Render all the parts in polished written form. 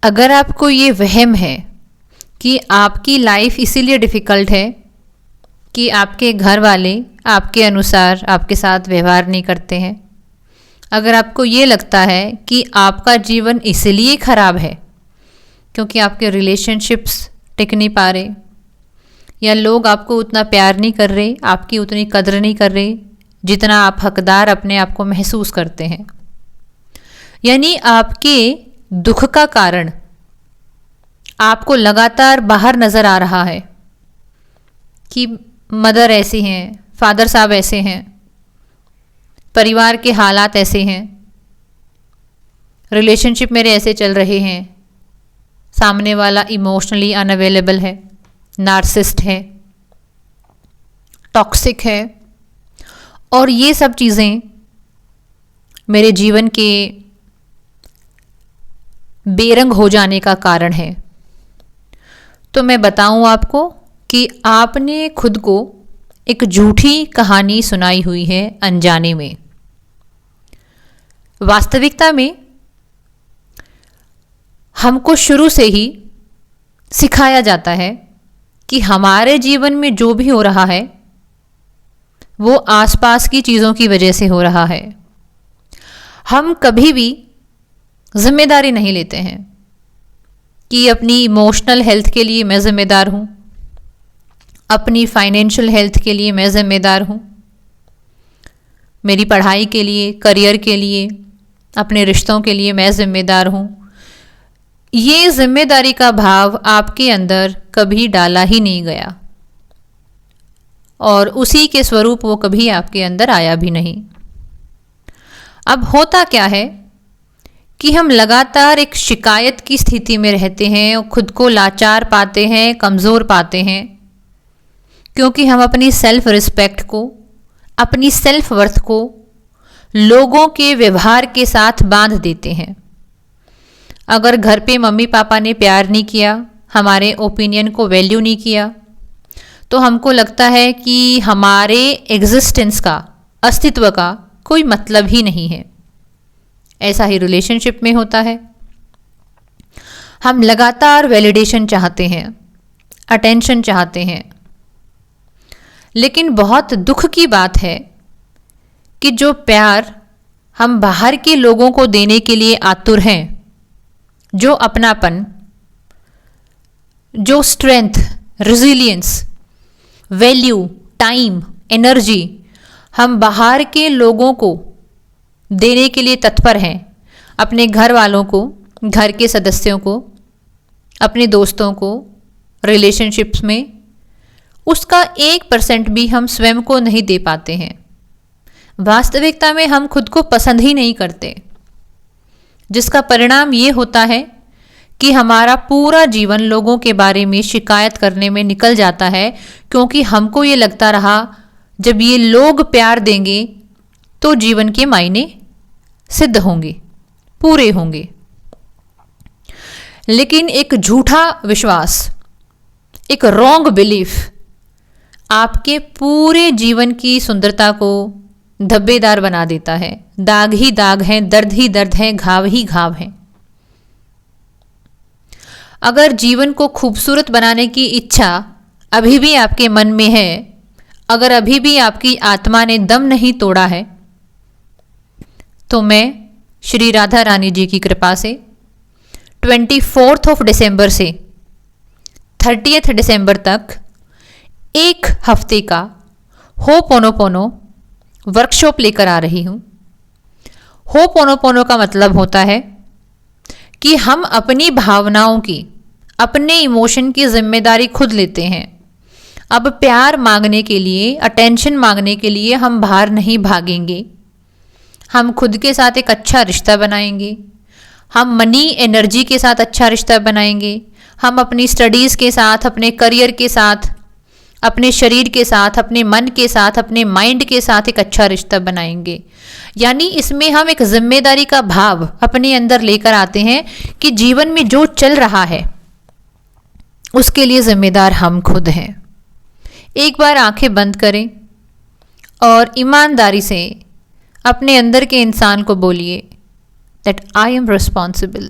अगर आपको ये वहम है कि आपकी लाइफ इसीलिए डिफ़िकल्ट है कि आपके घर वाले आपके अनुसार आपके साथ व्यवहार नहीं करते हैं, अगर आपको ये लगता है कि आपका जीवन इसलिए ख़राब है क्योंकि आपके रिलेशनशिप्स टिक नहीं पा रहे, या लोग आपको उतना प्यार नहीं कर रहे, आपकी उतनी कदर नहीं कर रहे जितना आप हकदार अपने आप को महसूस करते हैं, यानी आपके दुख का कारण आपको लगातार बाहर नज़र आ रहा है कि मदर ऐसी हैं, फादर साहब ऐसे हैं, परिवार के हालात ऐसे हैं, रिलेशनशिप मेरे ऐसे चल रहे हैं, सामने वाला इमोशनली अनअवेलेबल है, नार्सिसिस्ट है, टॉक्सिक है, और ये सब चीज़ें मेरे जीवन के बेरंग हो जाने का कारण है। तो मैं बताऊं आपको कि आपने खुद को एक झूठी कहानी सुनाई हुई है अनजाने में। वास्तविकता में हमको शुरू से ही सिखाया जाता है कि हमारे जीवन में जो भी हो रहा है वो आसपास की चीज़ों की वजह से हो रहा है। हम कभी भी जिम्मेदारी नहीं लेते हैं कि अपनी इमोशनल हेल्थ के लिए मैं ज़िम्मेदार हूँ, अपनी फाइनेंशियल हेल्थ के लिए मैं ज़िम्मेदार हूँ, मेरी पढ़ाई के लिए, करियर के लिए, अपने रिश्तों के लिए मैं ज़िम्मेदार हूँ। ये ज़िम्मेदारी का भाव आपके अंदर कभी डाला ही नहीं गया और उसी के स्वरूप वो कभी आपके अंदर आया भी नहीं। अब होता क्या है कि हम लगातार एक शिकायत की स्थिति में रहते हैं और खुद को लाचार पाते हैं, कमज़ोर पाते हैं, क्योंकि हम अपनी सेल्फ रिस्पेक्ट को, अपनी सेल्फ वर्थ को लोगों के व्यवहार के साथ बांध देते हैं। अगर घर पे मम्मी पापा ने प्यार नहीं किया, हमारे ओपिनियन को वैल्यू नहीं किया, तो हमको लगता है कि हमारे एग्जिस्टेंस का, अस्तित्व का कोई मतलब ही नहीं है। ऐसा ही रिलेशनशिप में होता है। हम लगातार वैलिडेशन चाहते हैं, अटेंशन चाहते हैं, लेकिन बहुत दुख की बात है कि जो प्यार हम बाहर के लोगों को देने के लिए आतुर हैं, जो अपनापन, जो strength, resilience, value, time, energy हम बाहर के लोगों को देने के लिए तत्पर हैं, अपने घर वालों को, घर के सदस्यों को, अपने दोस्तों को, रिलेशनशिप्स में, उसका 1% भी हम स्वयं को नहीं दे पाते हैं। वास्तविकता में हम खुद को पसंद ही नहीं करते, जिसका परिणाम ये होता है कि हमारा पूरा जीवन लोगों के बारे में शिकायत करने में निकल जाता है, क्योंकि हमको ये लगता रहा जब ये लोग प्यार देंगे तो जीवन के मायने सिद्ध होंगे, पूरे होंगे। लेकिन एक झूठा विश्वास, एक रॉन्ग बिलीफ आपके पूरे जीवन की सुंदरता को धब्बेदार बना देता है। दाग ही दाग हैं, दर्द ही दर्द हैं, घाव ही घाव हैं। अगर जीवन को खूबसूरत बनाने की इच्छा अभी भी आपके मन में है, अगर अभी भी आपकी आत्मा ने दम नहीं तोड़ा है, तो मैं श्री राधा रानी जी की कृपा से 24 दिसंबर से 30 दिसंबर तक एक हफ्ते का होपोनोपोनो वर्कशॉप लेकर आ रही हूँ। होपोनोपोनो का मतलब होता है कि हम अपनी भावनाओं की, अपने इमोशन की जिम्मेदारी खुद लेते हैं। अब प्यार मांगने के लिए, अटेंशन मांगने के लिए हम बाहर नहीं भागेंगे। हम खुद के साथ एक अच्छा रिश्ता बनाएंगे, हम मनी एनर्जी के साथ अच्छा रिश्ता बनाएंगे, हम अपनी स्टडीज़ के साथ, अपने करियर के साथ, अपने शरीर के साथ, अपने मन के साथ, अपने माइंड के साथ एक अच्छा रिश्ता बनाएंगे। यानी इसमें हम एक जिम्मेदारी का भाव अपने अंदर लेकर आते हैं कि जीवन में जो चल रहा है उसके लिए जिम्मेदार हम खुद हैं। एक बार आंखें बंद करें और ईमानदारी से अपने अंदर के इंसान को बोलिए that I am responsible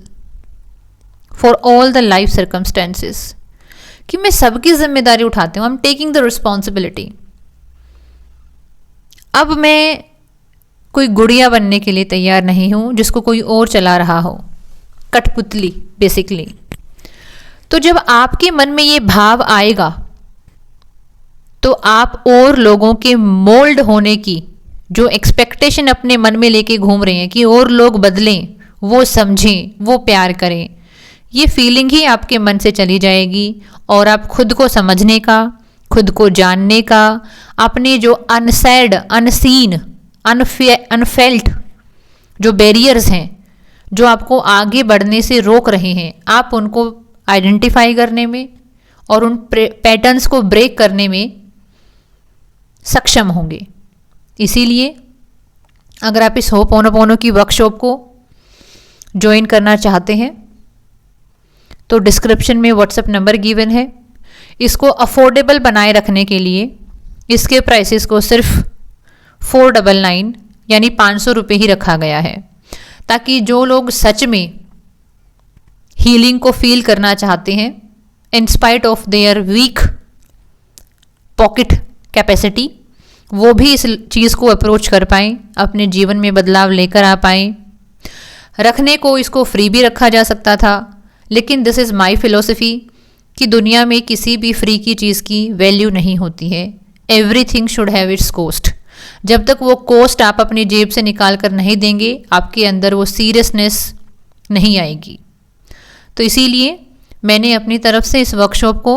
for all the life circumstances, कि मैं सबकी जिम्मेदारी उठाती हूँ। I am taking the responsibility. अब मैं कोई गुड़िया बनने के लिए तैयार नहीं हूँ जिसको कोई और चला रहा हो, कठपुतली बेसिकली। तो जब आपके मन में ये भाव आएगा तो आप और लोगों के मोल्ड होने की जो एक्सपेक्टेशन अपने मन में लेके घूम रहे हैं कि और लोग बदलें, वो समझें, वो प्यार करें, ये फीलिंग ही आपके मन से चली जाएगी और आप खुद को समझने का, खुद को जानने का, अपने जो अनसेड, अनसीन, अनफेल्ट जो बैरियर्स हैं जो आपको आगे बढ़ने से रोक रहे हैं, आप उनको आइडेंटिफाई करने में और उन पैटर्न्स को ब्रेक करने में सक्षम होंगे। इसीलिए अगर आप इस होपोनोपोनो की वर्कशॉप को ज्वाइन करना चाहते हैं तो डिस्क्रिप्शन में व्हाट्सएप नंबर गिवन है। इसको अफोर्डेबल बनाए रखने के लिए इसके प्राइसेस को सिर्फ 499 यानी 500 रुपये ही रखा गया है, ताकि जो लोग सच में हीलिंग को फील करना चाहते हैं in spite of their week pocket capacity, वो भी इस चीज़ को अप्रोच कर पाएँ, अपने जीवन में बदलाव लेकर आ पाएँ। रखने को इसको फ्री भी रखा जा सकता था, लेकिन दिस इज़ माई फिलोसफी कि दुनिया में किसी भी फ्री की चीज़ की वैल्यू नहीं होती है। Everything should have it's cost. जब तक वो कॉस्ट आप अपनी जेब से निकाल कर नहीं देंगे, आपके अंदर वो सीरियसनेस नहीं आएगी। तो इसीलिए मैंने अपनी तरफ से इस वर्कशॉप को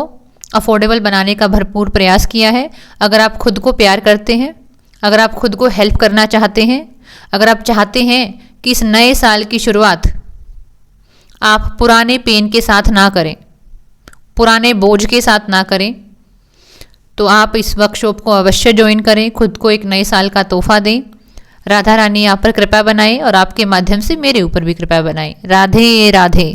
अफोर्डेबल बनाने का भरपूर प्रयास किया है। अगर आप खुद को प्यार करते हैं, अगर आप खुद को हेल्प करना चाहते हैं, अगर आप चाहते हैं कि इस नए साल की शुरुआत आप पुराने पेन के साथ ना करें, पुराने बोझ के साथ ना करें, तो आप इस वर्कशॉप को अवश्य ज्वाइन करें। खुद को एक नए साल का तोहफा दें। राधा रानी आप पर कृपा बनाए और आपके माध्यम से मेरे ऊपर भी कृपा बनाए। राधे राधे।